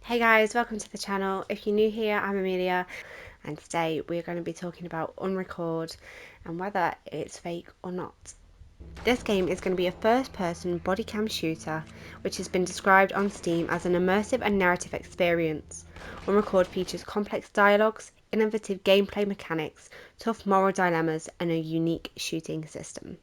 Hey guys, welcome to the channel. If you're new here, I'm Amelia, and today we're going to be talking about Unrecord and whether it's fake or not. This game is going to be a first-person body cam shooter, which has been described on Steam as an immersive and narrative experience. Unrecord features complex dialogues, innovative gameplay mechanics, tough moral dilemmas, and a unique shooting system.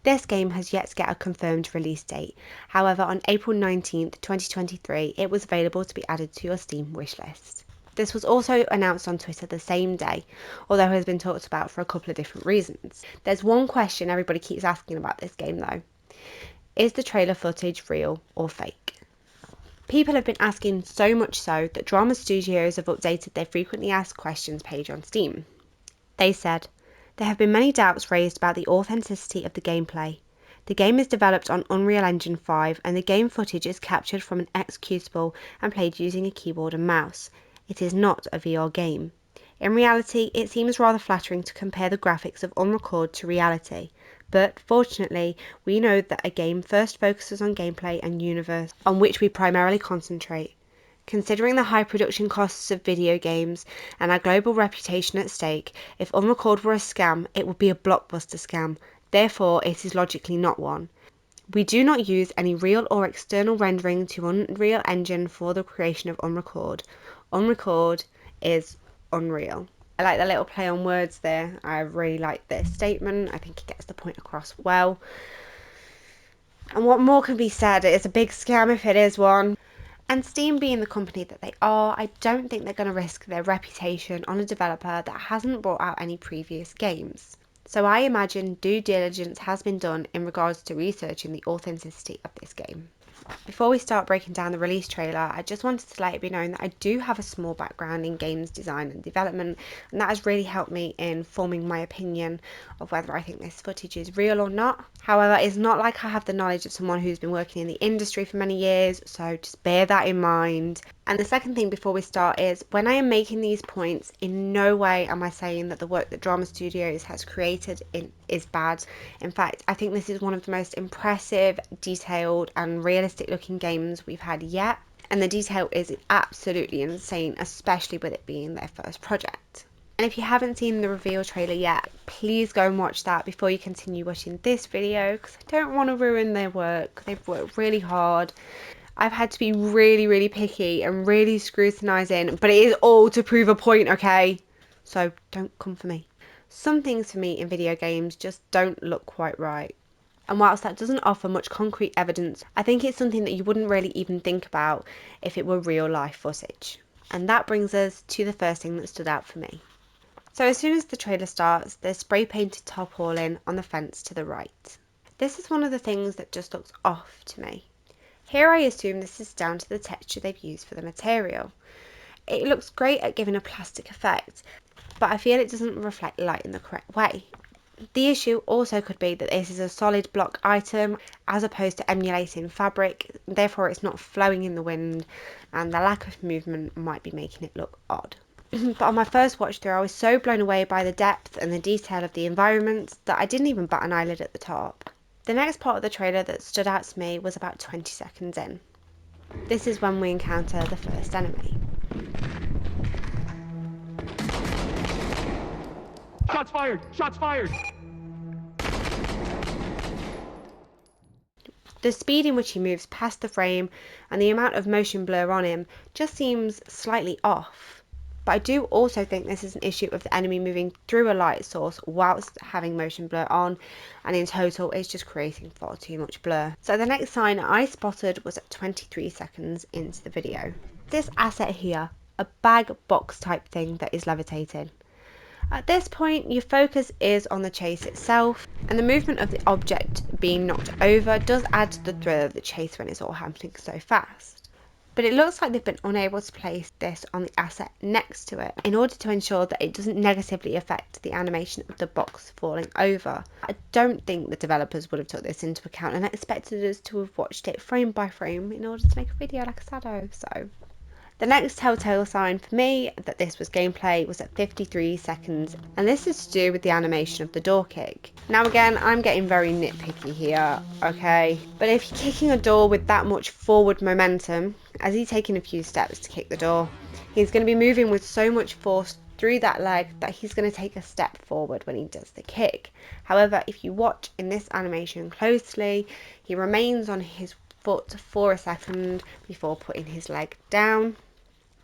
This game has yet to get a confirmed release date. However, on April 19th, 2023, it was available to be added to your Steam wishlist. This was also announced on Twitter the same day, although it has been talked about for a couple of different reasons. There's one question everybody keeps asking about this game though. Is the trailer footage real or fake? People have been asking so much so that Drama Studios have updated their frequently asked questions page on Steam. They said, "There have been many doubts raised about the authenticity of the gameplay. The game is developed on Unreal Engine 5 and the game footage is captured from an executable and played using a keyboard and mouse. It is not a VR game. In reality, it seems rather flattering to compare the graphics of Unrecord to reality. But, fortunately, we know that a game first focuses on gameplay and universe, on which we primarily concentrate. Considering the high production costs of video games and our global reputation at stake, if Unrecord were a scam, it would be a blockbuster scam. Therefore, it is logically not one. We do not use any real or external rendering to Unreal Engine for the creation of Unrecord. Unrecord is unreal." I like the little play on words there. I really like this statement. I think it gets the point across well. And what more can be said? It is a big scam if it is one. And Steam being the company that they are, I don't think they're going to risk their reputation on a developer that hasn't brought out any previous games. So I imagine due diligence has been done in regards to researching the authenticity of this game. Before we start breaking down the release trailer, I just wanted to let it be known that I do have a small background in games design and development, and that has really helped me in forming my opinion of whether I think this footage is real or not. However, it's not like I have the knowledge of someone who's been working in the industry for many years, so just bear that in mind. And the second thing before we start is, when I am making these points, in no way am I saying that the work that Drama Studios has created is bad. In fact, I think this is one of the most impressive, detailed and realistic looking games we've had yet. And the detail is absolutely insane, especially with it being their first project. And if you haven't seen the reveal trailer yet, please go and watch that before you continue watching this video, because I don't want to ruin their work. They've worked really hard. I've had to be really picky and really scrutinising, but it is all to prove a point, okay? So don't come for me. Some things for me in video games just don't look quite right. And whilst that doesn't offer much concrete evidence, I think it's something that you wouldn't really even think about if it were real life footage. And that brings us to the first thing that stood out for me. So as soon as the trailer starts, there's spray painted tarpaulin on the fence to the right. This is one of the things that just looks off to me. Here I assume this is down to the texture they've used for the material. It looks great at giving a plastic effect, but I feel it doesn't reflect light in the correct way. The issue also could be that this is a solid block item as opposed to emulating fabric, therefore it's not flowing in the wind, and the lack of movement might be making it look odd. But on my first watch through, I was so blown away by the depth and the detail of the environments that I didn't even bat an eyelid at the top. The next part of the trailer that stood out to me was about 20 seconds in. This is when we encounter the first enemy. Shots fired! Shots fired! The speed in which he moves past the frame and the amount of motion blur on him just seems slightly off. But I do also think this is an issue of the enemy moving through a light source whilst having motion blur on, and in total it's just creating far too much blur. So the next sign I spotted was at 23 seconds into the video. This asset here, a bag box type thing that is levitating. At this point, your focus is on the chase itself, and the movement of the object being knocked over does add to the thrill of the chase when it's all happening so fast. But it looks like they've been unable to place this on the asset next to it in order to ensure that it doesn't negatively affect the animation of the box falling over. I don't think the developers would have took this into account and expected us to have watched it frame by frame in order to make a video like a shadow, so... The next telltale sign for me that this was gameplay was at 53 seconds, and this is to do with the animation of the door kick. Now again, I'm getting very nitpicky here, okay? But if you're kicking a door with that much forward momentum, as he's taking a few steps to kick the door. He's going to be moving with so much force through that leg that he's going to take a step forward when he does the kick. However, if you watch in this animation closely, he remains on his foot for a second before putting his leg down,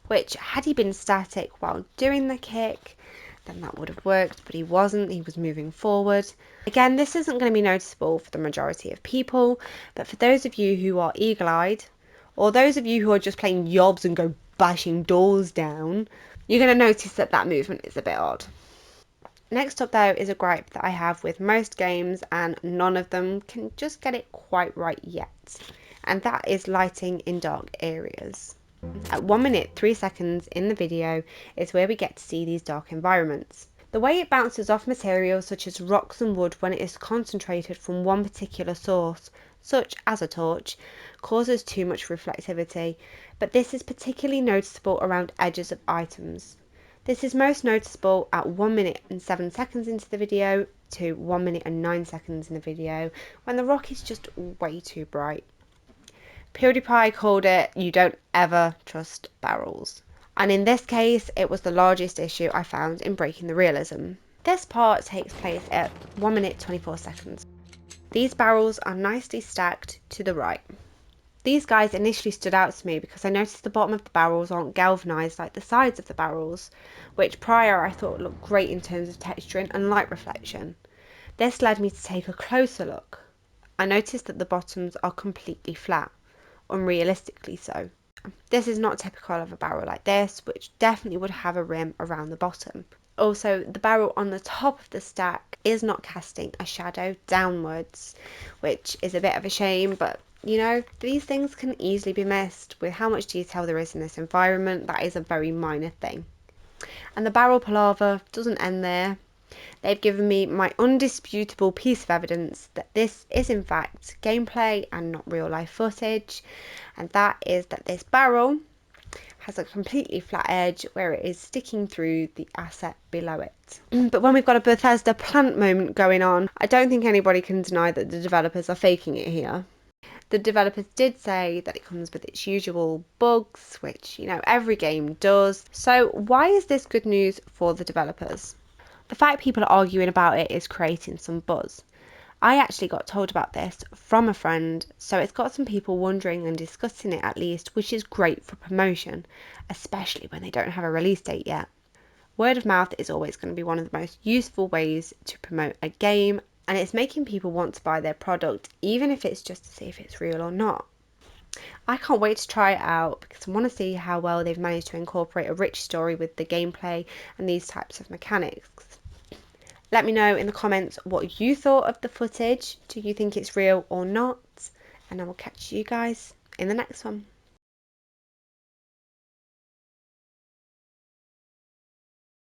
which had he been static while doing the kick, then that would have worked, but he wasn't. He was moving forward. Again, this isn't going to be noticeable for the majority of people, but for those of you who are eagle-eyed, or those of you who are just playing yobs and go bashing doors down, you're going to notice that that movement is a bit odd. Next up though is a gripe that I have with most games, and none of them can just get it quite right yet, and that is lighting in dark areas. At 1 minute 3 seconds in the video is where we get to see these dark environments. The way it bounces off materials such as rocks and wood when it is concentrated from one particular source, such as a torch, causes too much reflectivity, but this is particularly noticeable around edges of items. This is most noticeable at 1 minute and 7 seconds into the video to 1 minute and 9 seconds in the video when the rock is just way too bright. PewDiePie called it, "You don't ever trust barrels." And in this case, it was the largest issue I found in breaking the realism. This part takes place at 1 minute 24 seconds. These barrels are nicely stacked to the right. These guys initially stood out to me because I noticed the bottom of the barrels aren't galvanised like the sides of the barrels, which prior I thought looked great in terms of texturing and light reflection. This led me to take a closer look. I noticed that the bottoms are completely flat, unrealistically so. This is not typical of a barrel like this, which definitely would have a rim around the bottom. Also, the barrel on the top of the stack is not casting a shadow downwards, which is a bit of a shame, but you know, these things can easily be missed. With how much detail there is in this environment, that is a very minor thing. And the barrel palaver doesn't end there. They've given me my undisputable piece of evidence that this is in fact gameplay and not real life footage, and that is that this barrel has a completely flat edge where it is sticking through the asset below it. But when we've got a Bethesda plant moment going on, I don't think anybody can deny that the developers are faking it here. The developers did say that it comes with its usual bugs, which, you know, every game does. So why is this good news for the developers? The fact people are arguing about it is creating some buzz. I actually got told about this from a friend, so it's got some people wondering and discussing it at least, which is great for promotion, especially when they don't have a release date yet. Word of mouth is always going to be one of the most useful ways to promote a game, and it's making people want to buy their product, even if it's just to see if it's real or not. I can't wait to try it out because I want to see how well they've managed to incorporate a rich story with the gameplay and these types of mechanics. Let me know in the comments what you thought of the footage. Do you think it's real or not? And I will catch you guys in the next one.